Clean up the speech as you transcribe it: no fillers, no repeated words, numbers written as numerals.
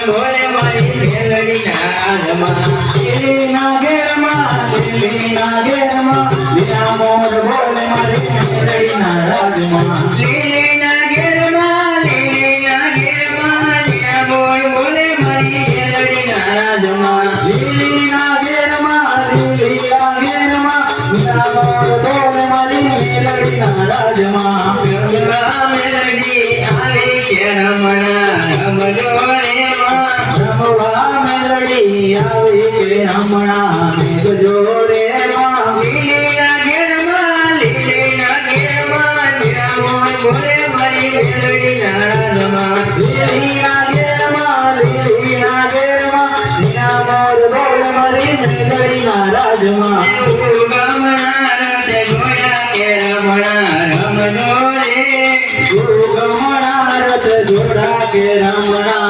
ભોલે મારી મેલડી નાદમાં લીલી ના ઘેરમાં લીલા મોર બોલે મારી મેલડી ના રાજમાં લીલી ના ઘેરમાં લીલા મોર બોલે મારી મેલડી નાદમાં લીલી ના ઘેરમાં લીલા મોર બોલે મારી મેલડી ના રાજમાં મેલડી આવી કે રમણા રમજો રે રમવા મેલડી આવી કે હમણાં મેઘજો રે લીલી ના ઘેરમાં લીલા મોર બોલે મારી મેલડી નાદમાં લીલી ના ઘેરમાં લીલા મોર બોલે મારી મેલડી ના રાજમાં રમજો રે ગુરુ ગમણા રથ જોડા કે રમણા